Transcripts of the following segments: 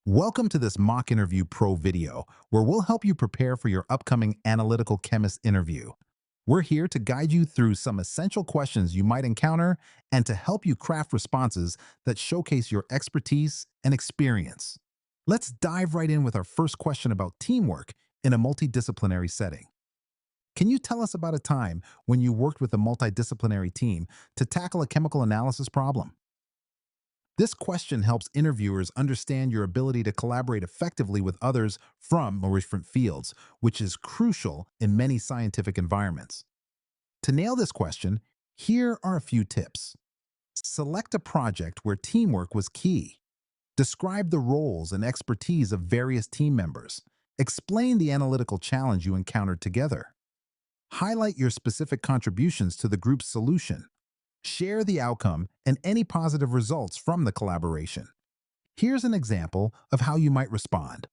Welcome to this mock interview pro video, where we'll help you prepare for your upcoming analytical chemist interview. We're here to guide you through some essential questions you might encounter and to help you craft responses that showcase your expertise and experience. Let's dive right in with our first question about teamwork in a multidisciplinary setting. Can you tell us about a time when you worked with a multidisciplinary team to tackle a chemical analysis problem? This question helps interviewers understand your ability to collaborate effectively with others from different fields, which is crucial in many scientific environments. To nail this question, here are a few tips. Select a project where teamwork was key. Describe the roles and expertise of various team members. Explain the analytical challenge you encountered together. Highlight your specific contributions to the group's solution. Share the outcome and any positive results from the collaboration. Here's an example of how you might respond.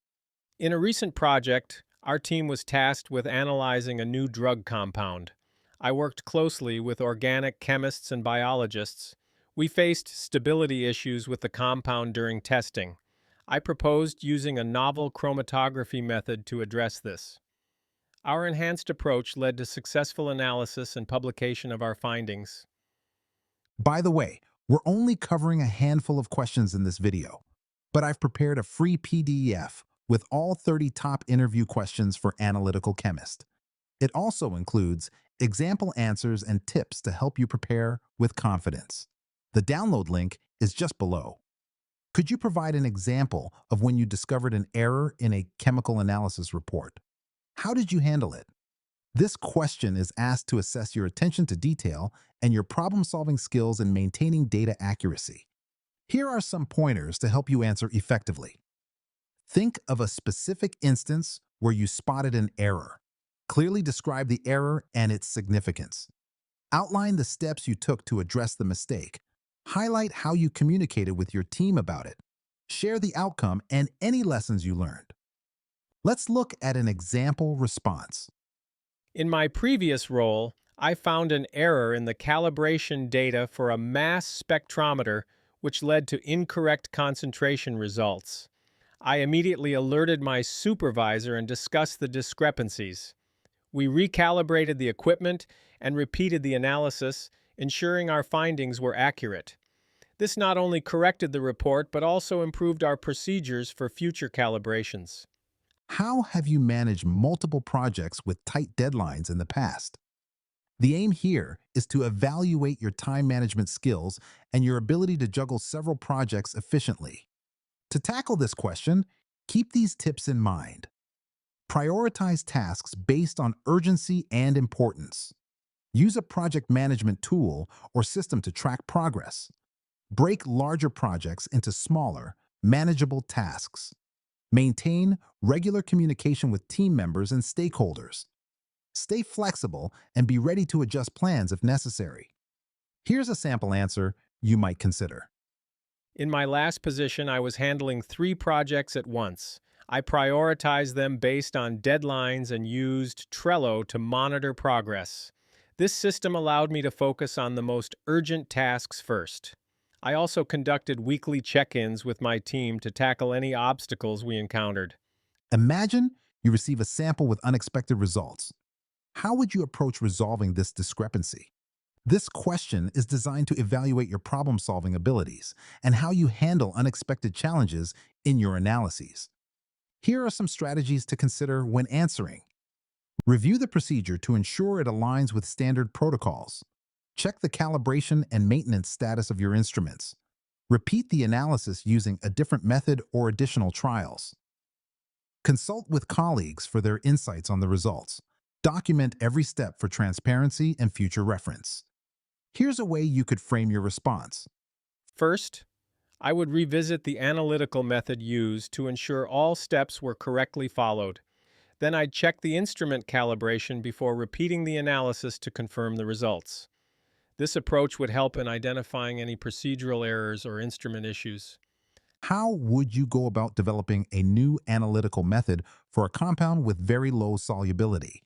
In a recent project, our team was tasked with analyzing a new drug compound. I worked closely with organic chemists and biologists. We faced stability issues with the compound during testing. I proposed using a novel chromatography method to address this. Our enhanced approach led to successful analysis and publication of our findings. By the way, we're only covering a handful of questions in this video, but I've prepared a free PDF with all 30 top interview questions for Analytical Chemist. It also includes example answers and tips to help you prepare with confidence. The download link is just below. Could you provide an example of when you discovered an error in a chemical analysis report? How did you handle it? This question is asked to assess your attention to detail and your problem-solving skills in maintaining data accuracy. Here are some pointers to help you answer effectively. Think of a specific instance where you spotted an error. Clearly describe the error and its significance. Outline the steps you took to address the mistake. Highlight how you communicated with your team about it. Share the outcome and any lessons you learned. Let's look at an example response. In my previous role, I found an error in the calibration data for a mass spectrometer, which led to incorrect concentration results. I immediately alerted my supervisor and discussed the discrepancies. We recalibrated the equipment and repeated the analysis, ensuring our findings were accurate. This not only corrected the report, but also improved our procedures for future calibrations. How have you managed multiple projects with tight deadlines in the past? The aim here is to evaluate your time management skills and your ability to juggle several projects efficiently. To tackle this question, keep these tips in mind. Prioritize tasks based on urgency and importance. Use a project management tool or system to track progress. Break larger projects into smaller, manageable tasks. Maintain regular communication with team members and stakeholders. Stay flexible and be ready to adjust plans if necessary. Here's a sample answer you might consider. In my last position, I was handling 3 projects at once. I prioritized them based on deadlines and used Trello to monitor progress. This system allowed me to focus on the most urgent tasks first. I also conducted weekly check-ins with my team to tackle any obstacles we encountered. Imagine you receive a sample with unexpected results. How would you approach resolving this discrepancy? This question is designed to evaluate your problem-solving abilities and how you handle unexpected challenges in your analyses. Here are some strategies to consider when answering. Review the procedure to ensure it aligns with standard protocols. Check the calibration and maintenance status of your instruments. Repeat the analysis using a different method or additional trials. Consult with colleagues for their insights on the results. Document every step for transparency and future reference. Here's a way you could frame your response. First, I would revisit the analytical method used to ensure all steps were correctly followed. Then I'd check the instrument calibration before repeating the analysis to confirm the results. This approach would help in identifying any procedural errors or instrument issues. How would you go about developing a new analytical method for a compound with very low solubility?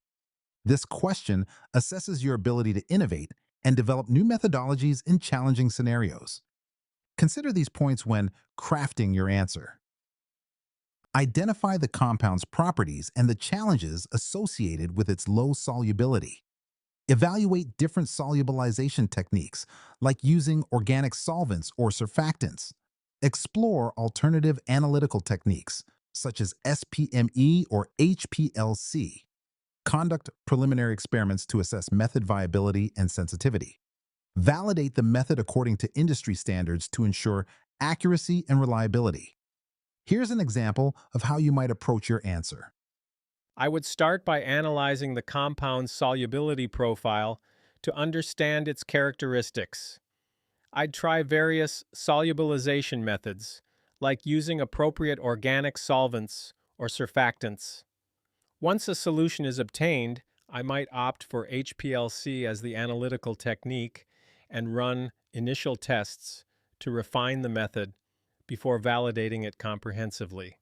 This question assesses your ability to innovate and develop new methodologies in challenging scenarios. Consider these points when crafting your answer. Identify the compound's properties and the challenges associated with its low solubility. Evaluate different solubilization techniques, like using organic solvents or surfactants. Explore alternative analytical techniques, such as SPME or HPLC. Conduct preliminary experiments to assess method viability and sensitivity. Validate the method according to industry standards to ensure accuracy and reliability. Here's an example of how you might approach your answer. I would start by analyzing the compound's solubility profile to understand its characteristics. I'd try various solubilization methods, like using appropriate organic solvents or surfactants. Once a solution is obtained, I might opt for HPLC as the analytical technique and run initial tests to refine the method before validating it comprehensively.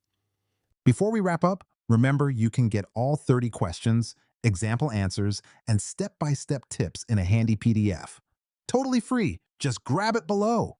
Before we wrap up, remember you can get all 30 questions, example answers, and step-by-step tips in a handy PDF. Totally free. Just grab it below.